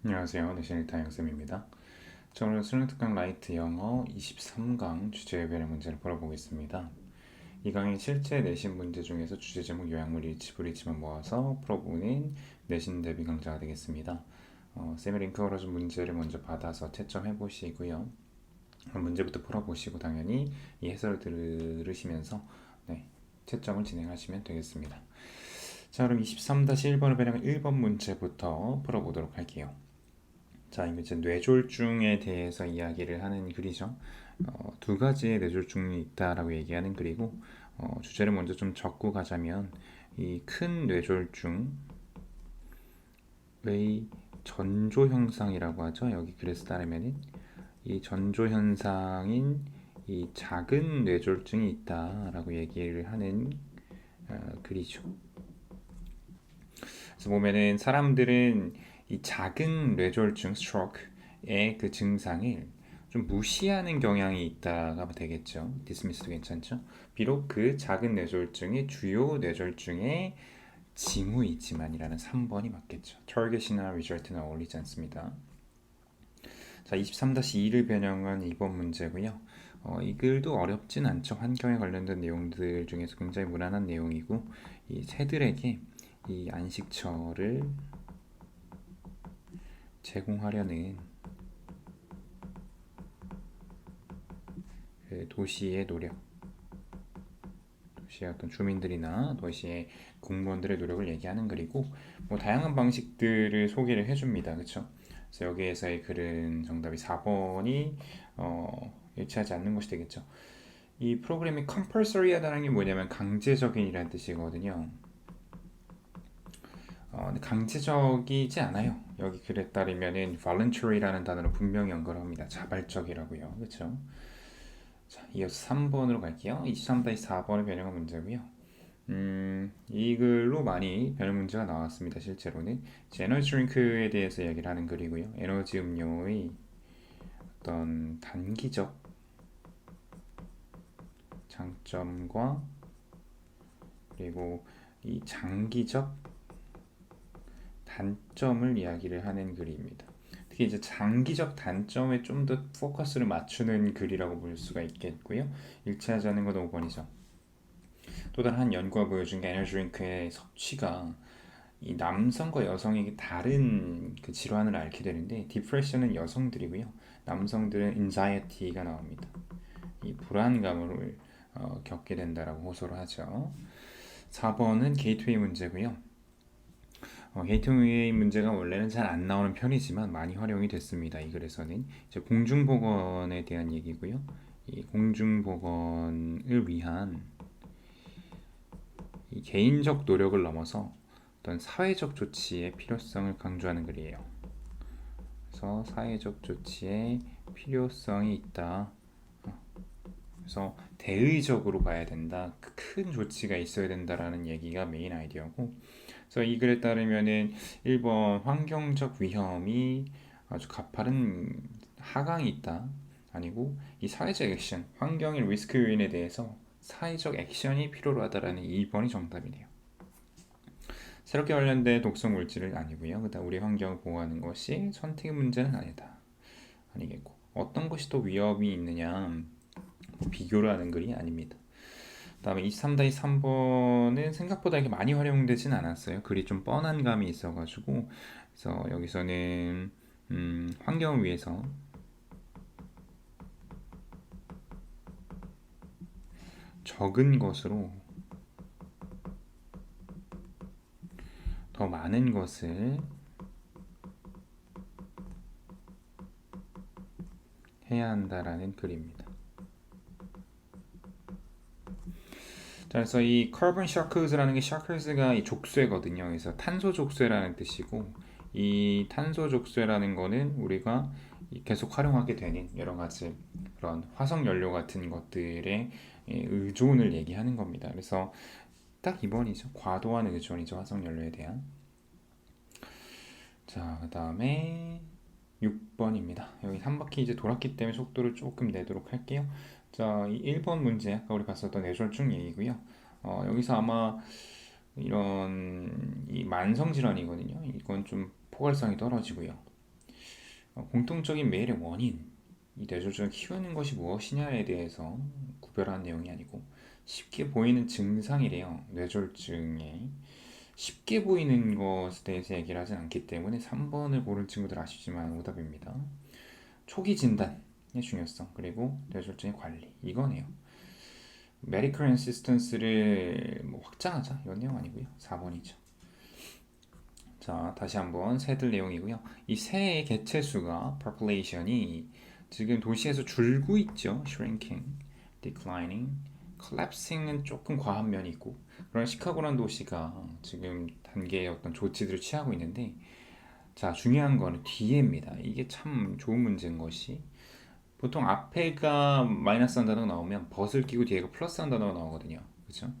안녕하세요. 내신일 타임쌤입니다. 자, 오늘 수능 특강 라이트 영어 23강 주제 배열 문제를 풀어보겠습니다. 이 강의 실제 내신 문제 중에서 주제 제목 요약물 일치불일치만 모아서 풀어보는 내신 대비 강좌가 되겠습니다. 쌤의 링크 걸어준 문제를 먼저 받아서 채점해 보시고요. 문제부터 풀어보시고 당연히 이 해설을 들으시면서 채점을 진행하시면 되겠습니다. 자, 그럼 23-1번을 배경한 1번 문제부터 풀어보도록 할게요. 자, 이거 이제 뇌졸중에 대해서 이야기를 하는 글이죠. 두 가지의 뇌졸중이 있다라고 얘기하는 글이고, 주제를 먼저 좀 적고 가자면 이 큰 뇌졸중의 전조 현상이라고 하죠. 여기 글에서 따르면은 이 전조 현상인 이 작은 뇌졸중이 있다라고 얘기를 하는 글이죠. 그래서 보면은 사람들은 이 작은 뇌졸중 스트로크의 그 증상을 좀 무시하는 경향이 있다가 되겠죠. 디스미스도 괜찮죠. 비록 그 작은 뇌졸중이 주요 뇌졸중의 징후이지만이라는 3번이 맞겠죠. 타겟이나 리절트는 어울리지 않습니다. 자, 23-2를 변형한 2번 문제고요. 이 글도 어렵진 않죠. 환경에 관련된 내용들 중에서 굉장히 무난한 내용이고, 이 새들에게 이 안식처를 제공하려는 그 도시의 노력, 도시의 어떤 주민들이나 도시의 공무원들의 노력을 얘기하는 글이고, 뭐 다양한 방식들을 소개를 해줍니다. 그렇죠? 그래서 여기에서의 글은 정답이 4번이 일치하지 않는 것이 되겠죠. 이 프로그램이 compulsory하다는 게 뭐냐면 강제적인이라는 뜻이거든요. 근데 강제적이지 않아요. 여기 글에 따르면은 voluntary라는 단어로 분명히 연결을 합니다. 자발적이라고요. 그렇죠? 자, 이어서 3번으로 갈게요. 23-4번의 변형한 문제고요. 이 글로 많이 변형 문제가 나왔습니다. 실제로는 에너지 드링크에 대해서 이야기를 하는 글이고요. 에너지 음료의 어떤 단기적 장점과 그리고 이 장기적 단점을 이야기를 하는 글입니다. 특히 이제 장기적 단점에 좀 더 포커스를 맞추는 글이라고 볼 수가 있겠고요. 일치하지 않는 건 5번이죠. 또 다른 한 연구가 보여준 게 에너지 드링크의 섭취가 이 남성과 여성에게 다른 그 질환을 앓게 되는데 디프레션은 여성들이고요. 남성들은 anxiety가 나옵니다. 이 불안감을 겪게 된다라고 호소를 하죠. 4번은 게이트웨이 문제고요. 게이트웨이 문제가 원래는 잘 안 나오는 편이지만 많이 활용이 됐습니다. 이 글에서는 이제 공중보건에 대한 얘기고요. 이 공중보건을 위한 이 개인적 노력을 넘어서 어떤 사회적 조치의 필요성을 강조하는 글이에요. 그래서 사회적 조치의 필요성이 있다. 그래서 대의적으로 봐야 된다. 큰 조치가 있어야 된다라는 얘기가 메인 아이디어고, 그래서 이 글에 따르면은 1번 환경적 위험이 아주 가파른 하강이 있다. 아니고 이 사회적 액션, 환경의 리스크 요인에 대해서 사회적 액션이 필요로 하다라는 2번이 정답이네요. 새롭게 관련된 독성 물질은 아니고요. 그다음 우리 환경을 보호하는 것이 선택의 문제는 아니다. 아니겠고 어떤 것이 더 위험이 있느냐 비교를 하는 글이 아닙니다. 다음에 23-3번은 생각보다 이렇게 많이 활용되진 않았어요. 글이 좀 뻔한 감이 있어가지고 그래서 여기서는 환경을 위해서 적은 것으로 더 많은 것을 해야 한다라는 글입니다. 자, 그래서 이 carbon sharks라는 게 sharks가 이 족쇄거든요. 그래서 탄소 족쇄라는 뜻이고 이 탄소 족쇄라는 거는 우리가 계속 활용하게 되는 여러 가지 그런 화석 연료 같은 것들의 의존을 얘기하는 겁니다. 그래서 딱 2번이죠. 과도한 의존이죠. 화석 연료에 대한. 자, 그다음에 6번입니다. 여기 한 바퀴 이제 돌았기 때문에 속도를 조금 내도록 할게요. 자, 이 1번 문제 아까 우리 봤었던 뇌졸중 얘기고요. 여기서 아마 이런 이 만성 질환이거든요. 이건 좀 포괄성이 떨어지고요. 공통적인 메일의 원인, 이 뇌졸중을 키우는 것이 무엇이냐에 대해서 구별한 내용이 아니고 쉽게 보이는 증상이래요. 뇌졸중에 쉽게 보이는 것에 대해서 얘기를 하진 않기 때문에 3번을 고른 친구들 아쉽지만 오답입니다. 초기 진단의 중요성 그리고 뇌졸중의 관리 이거네요. 메디컬 어시스턴스를 뭐 확장하자 이런 내용 아니고요. 4번이죠. 자, 다시 한번 새들 내용이고요. 이 새의 개체수가 population이 지금 도시에서 줄고 있죠. shrinking, declining, collapsing은 조금 과한 면이 있고 그런 시카고라는 도시가 지금 단계의 어떤 조치들을 취하고 있는데 자, 중요한 거는 뒤에입니다. 이게 참 좋은 문제인 것이 보통 앞에가 마이너스 한 단어가 나오면 벗을 끼고 뒤에가 플러스 한 단어가 나오거든요. 그렇죠?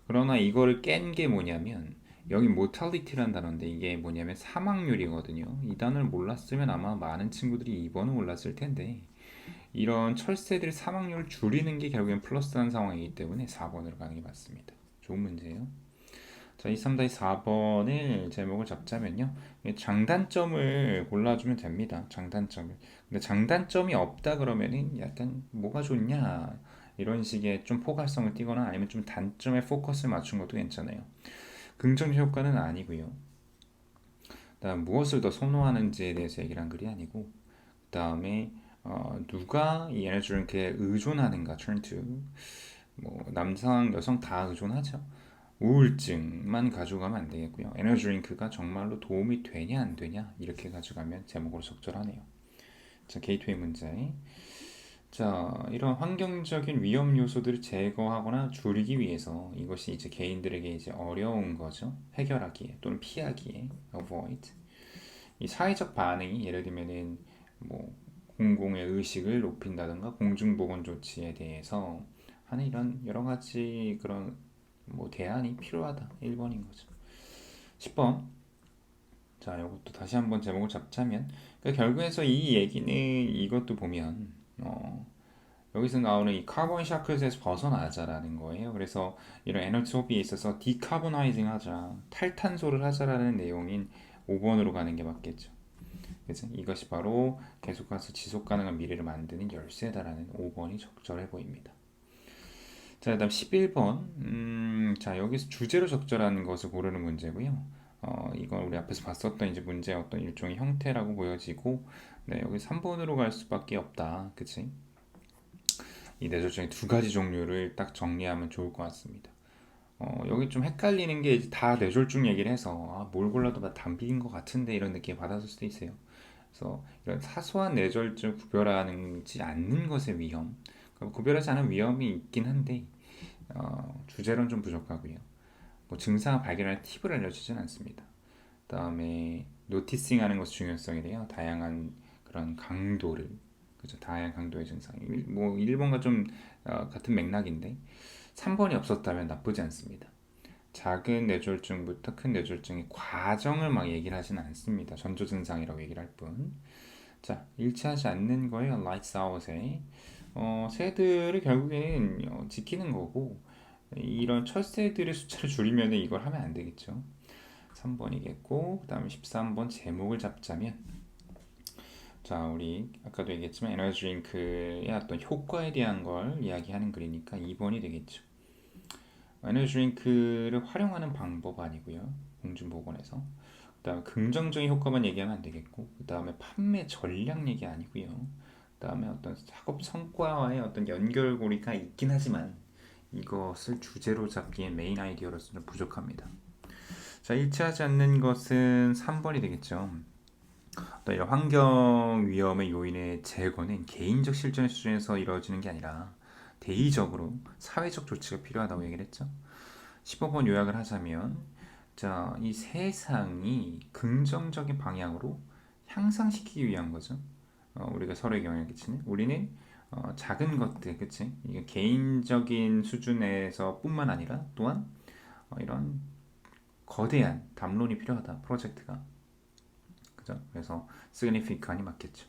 그러나 이거를 깬 게 뭐냐면 여기 mortality라는 단어인데 이게 뭐냐면 사망률이거든요. 이 단어를 몰랐으면 아마 많은 친구들이 2번을 몰랐을 텐데 이런 철새들의 사망률을 줄이는 게 결국엔 플러스한 상황이기 때문에 4번으로 가는 게 맞습니다. 좋은 문제예요. 자, 2, 3, 4번을 제목을 잡자면요. 장단점을 골라주면 됩니다. 장단점을. 근데 장단점이 없다 그러면은 약간 뭐가 좋냐 이런 식의 좀 포괄성을 띠거나 아니면 좀 단점에 포커스를 맞춘 것도 괜찮아요. 긍정 효과는 아니고요. 그다음 무엇을 더 선호하는지에 대해서 얘기를 한 글이 아니고 그다음에 누가 이 에너지 드링크에 의존하는가 turn to 뭐 남성 여성 다 의존하죠. 우울증만 가져가면 안 되겠고요. 에너지 드링크가 정말로 도움이 되냐 안 되냐 이렇게 가져가면 제목으로 적절하네요. 자, 게이트웨이 문제. 자, 이런 환경적인 위험 요소들을 제거하거나 줄이기 위해서 이것이 이제 개인들에게 이제 어려운 거죠. 해결하기에 또는 피하기에 avoid. 이 사회적 반응이 예를 들면은 뭐 공공의 의식을 높인다든가 공중보건 조치에 대해서 하는 이런 여러 가지 그런 뭐 대안이 필요하다. 1번인 거죠. 10번. 자, 이것도 다시 한번 제목을 잡자면 그러니까 결국에서 이 얘기는 이것도 보면 여기서 나오는 이 카본 샤클에서 벗어나자라는 거예요. 그래서 이런 에너지 소비에 있어서 디카보나이징 하자, 탈탄소를 하자라는 내용인 5번으로 가는 게 맞겠죠. 그래서 이것이 바로 계속해서 지속 가능한 미래를 만드는 열쇠다라는 5번이 적절해 보입니다. 자, 그다음 11번. 자, 여기서 주제로 적절한 것을 고르는 문제고요. 이건 우리 앞에서 봤었던 이제 문제의 어떤 일종의 형태라고 보여지고, 네, 여기 3번으로 갈 수밖에 없다. 그치? 이 뇌졸중의 두 가지 종류를 딱 정리하면 좋을 것 같습니다. 여기 좀 헷갈리는 게 다 뇌졸중 얘기를 해서 뭘 골라도 다 담비인 것 같은데 이런 느낌 받았을 수도 있어요. 그래서 이런 사소한 뇌졸중 구별하지 않는 것의 위험, 구별하지 않은 위험이 있긴 한데 주제론 좀 부족하고요. 뭐 증상을 발견할 팁을 알려주진 않습니다. 그다음에 노티싱하는 것의 중요성이래요. 다양한 그런 강도를 그죠? 다양한 강도의 증상. 뭐 1번과 좀 같은 맥락인데 3번이 없었다면 나쁘지 않습니다. 작은 뇌졸중부터 큰 뇌졸중의 과정을 막 얘기를 하진 않습니다. 전조 증상이라고 얘기를 할 뿐. 자, 일치하지 않는 거예요. lights out에. 새들을 결국에는 지키는 거고 이런 철새들의 숫자를 줄이면 이걸 하면 안 되겠죠. 3번이겠고 그 다음에 13번 제목을 잡자면 자, 우리 아까도 얘기했지만 에너지 드링크의 어떤 효과에 대한 걸 이야기하는 글이니까 2번이 되겠죠. 에너지 드링크를 활용하는 방법 아니고요. 공중보건에서. 그 다음에 긍정적인 효과만 얘기하면 안 되겠고 그 다음에 판매 전략 얘기 아니고요. 그 다음에 어떤 작업 성과와의 어떤 연결고리가 있긴 하지만 이것을 주제로 잡기에 메인 아이디어로서는 부족합니다. 자, 일치하지 않는 것은 3번이 되겠죠. 또 이런 환경 위험의 요인의 제거는 개인적 실전 수준에서 이루어지는 게 아니라 대의적으로 사회적 조치가 필요하다고 얘기를 했죠. 15번 요약을 하자면 자, 이 세상이 긍정적인 방향으로 향상시키기 위한 거죠. 우리가 서로에게 영향을 끼치는 우리는 작은 것들, 그치? 이게 개인적인 수준에서 뿐만 아니라 또한 이런 거대한 담론이 필요하다. 프로젝트가. 그죠? 그래서 significant이 맞겠죠.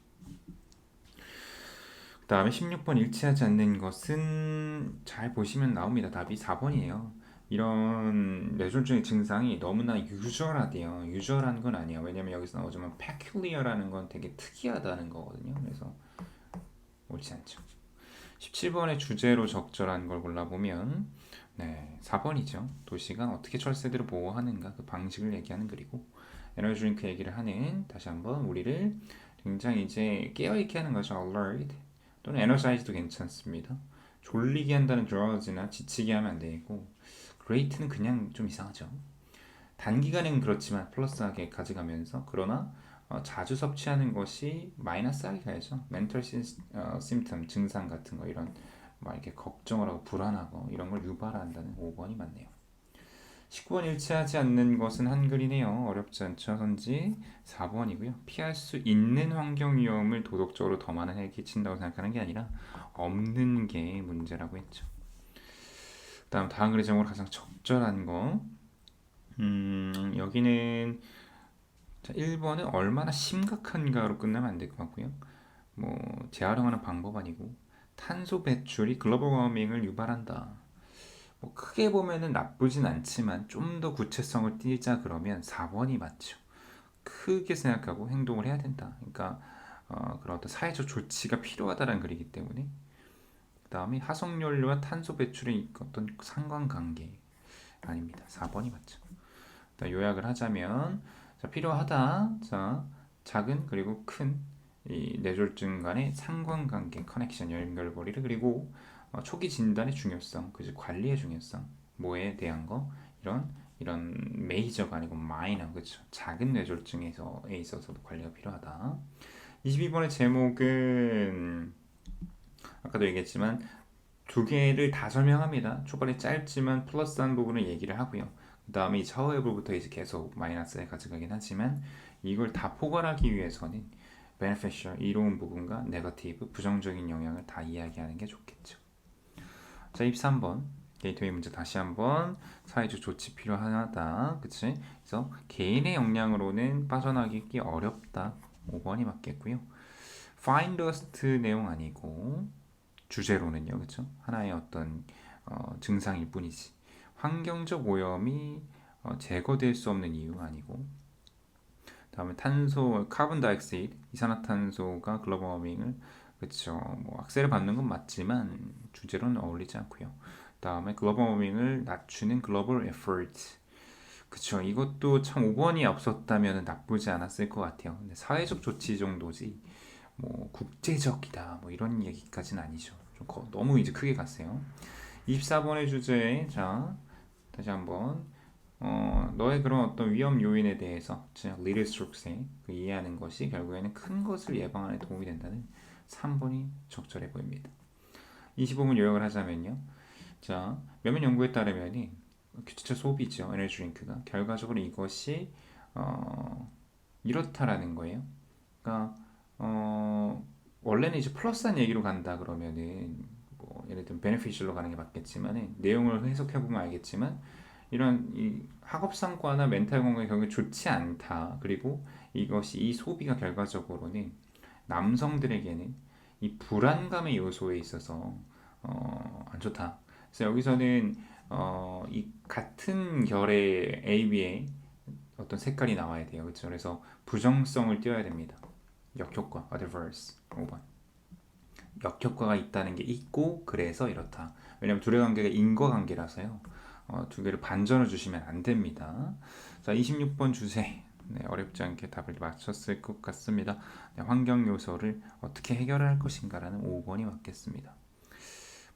그 다음에 16번 일치하지 않는 것은 잘 보시면 나옵니다. 답이 4번이에요. 이런 뇌졸중의 증상이 너무나 유저하대요. 유저한 건 아니야. 왜냐면 여기서 나오지만 peculiar라는 건 되게 특이하다는 거거든요. 그래서 옳지 않죠. 17번의 주제로 적절한 걸 골라보면 네, 4번이죠. 도시가 어떻게 철새들을 보호하는가 그 방식을 얘기하는 글이고 에너지 드링크 얘기를 하는 다시 한번 우리를 굉장히 이제 깨어있게 하는 거죠. alert 또는 energized도 괜찮습니다. 졸리게 한다는 drows나 지치게 하면 안 되고 great는 그냥 좀 이상하죠. 단기간엔 그렇지만 플러스하게 가져가면서 그러나 자주 섭취하는 것이 마이너스하게 가야죠. 멘털 심텀 증상 같은 거 이런 막 이렇게 걱정을 하고 불안하고 이런 걸 유발한다는 5번이 맞네요. 19번 일치하지 않는 것은 한글이네요. 어렵지 않죠, 선지. 4번이고요. 피할 수 있는 환경 위험을 도덕적으로 더 많은 해를 끼친다고 생각하는 게 아니라 없는 게 문제라고 했죠. 다음 글의 제목으로 가장 적절한 거. 여기는 자, 1번은 얼마나 심각한가로 끝나면 안 될 것 같고요. 뭐 재활용하는 방법 아니고 탄소 배출이 글로벌 워밍을 유발한다. 뭐 크게 보면은 나쁘진 않지만 좀 더 구체성을 띠자 그러면 4번이 맞죠. 크게 생각하고 행동을 해야 된다. 그러니까 그런 어떤 사회적 조치가 필요하다는 글이기 때문에 그 다음에 화석연료와 탄소 배출의 어떤 상관관계 아닙니다. 4번이 맞죠. 요약을 하자면 자, 필요하다. 자, 작은 그리고 큰 이 뇌졸중 간의 상관관계, 커넥션, 연결고리를 그리고 초기 진단의 중요성, 그지 관리의 중요성, 뭐에 대한 거 이런 메이저가 아니고 마이너, 그렇죠? 작은 뇌졸중에 있어서도 관리가 필요하다. 22번의 제목은 아까도 얘기했지만 두 개를 다 설명합니다. 초반에 짧지만 플러스한 부분을 얘기를 하고요. 그 다음에 이 차후회부터 이제 계속 마이너스에 가져가긴 하지만 이걸 다 포괄하기 위해서는 beneficial, 이로운 부분과 negative, 부정적인 영향을 다 이야기하는 게 좋겠죠. 자, 23번 게이트웨이 문제 다시 한번 사회적 조치 필요하다. 그치? 그래서 개인의 역량으로는 빠져나가기 어렵다. 5번이 맞겠고요. find dust 내용 아니고 주제로는요, 그렇죠? 하나의 어떤 증상일 뿐이지. 환경적 오염이 제거될 수 없는 이유가 아니고, 다음에 탄소, 카본 다이옥사이드, 이산화탄소가 글로벌 워밍을 그렇죠. 뭐 악세를 받는 건 맞지만 주제로는 어울리지 않고요. 다음에 글로벌 워밍을 낮추는 글로벌 에포트. 그쵸. 이것도 참 5번이 없었다면 나쁘지 않았을 것 같아요. 근데 사회적 조치 정도지 뭐 국제적이다 뭐 이런 얘기까지는 아니죠. 좀 너무 이제 크게 갔어요. 24번의 주제 자 다시 한번 너의 그런 어떤 위험 요인에 대해서 즉 little strokes에 그 이해하는 것이 결국에는 큰 것을 예방하는 데 도움이 된다는 3번이 적절해 보입니다. 25번 요약을 하자면요. 자 몇몇 연구에 따르면 규칙적 소비죠. 에너지 드링크가 결과적으로 이것이 이렇다라는 거예요. 그러니까 원래는 이제 플러스한 얘기로 간다 그러면은 뭐 예를 들면 베네피셜로 가는 게 맞겠지만 내용을 해석해 보면 알겠지만 이런 이 학업 성과나 멘탈 건강에 결국에 좋지 않다. 그리고 이것이 이 소비가 결과적으로는 남성들에게는 이 불안감의 요소에 있어서 안 좋다. 그래서 여기서는 이 같은 결의 AB에 어떤 색깔이 나와야 돼요. 그렇죠? 그래서 부정성을 띄워야 됩니다. 역효과, adverse, 5번. 역효과가 있다는 게 있고 그래서 이렇다. 왜냐하면 둘의 관계가 인과관계라서요. 두 개를 반전을 주시면 안 됩니다. 자, 26번 주제. 네, 어렵지 않게 답을 맞췄을 것 같습니다. 네, 환경 요소를 어떻게 해결할 것인가라는 5번이 맞겠습니다.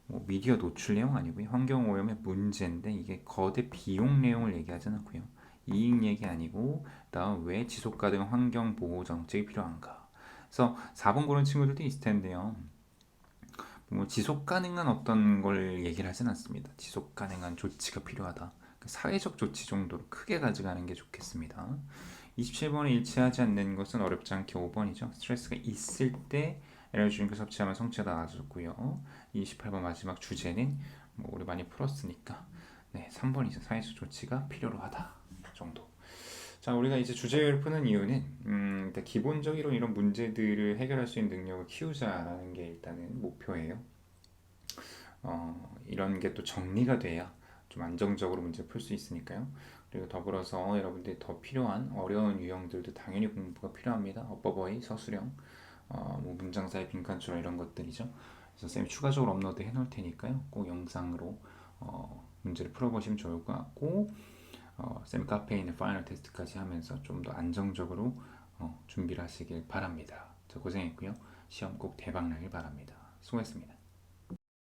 뭐 미디어 노출 내용 아니고요. 환경 오염의 문제인데 이게 거대 비용 내용을 얘기하진 않고요. 이익 얘기 아니고 다음 왜 지속 가능 환경 보호 정책이 필요한가. 그래서 4번 고른 친구들도 있을 텐데요. 뭐 지속 가능한 어떤 걸 얘기를 하진 않습니다. 지속 가능한 조치가 필요하다. 사회적 조치 정도로 크게 가져가는 게 좋겠습니다. 27번에 일치하지 않는 것은 어렵지 않게 5번이죠. 스트레스가 있을 때 에너지 드링크 섭취하면 성취가 나아졌고요. 28번 마지막 주제는 뭐 우리 많이 풀었으니까 네, 3번이죠. 사회적 조치가 필요로 하다 정도. 자, 우리가 이제 주제를 푸는 이유는 일단 기본적으로 이런 문제들을 해결할 수 있는 능력을 키우자라는 게 일단은 목표예요. 이런 게 또 정리가 돼야 좀 안정적으로 문제 풀 수 있으니까요. 그리고 더불어서 여러분들이 더 필요한 어려운 유형들도 당연히 공부가 필요합니다. 어버버이, 서술형, 뭐 문장 사이 빈칸추라 이런 것들이죠. 그래서 쌤이 추가적으로 업로드 해놓을 테니까요. 꼭 영상으로 문제를 풀어보시면 좋을 것 같고 쌤 카페에 있는 파이널 테스트까지 하면서 좀 더 안정적으로 준비를 하시길 바랍니다. 저 고생했고요. 시험 꼭 대박 나길 바랍니다. 수고했습니다.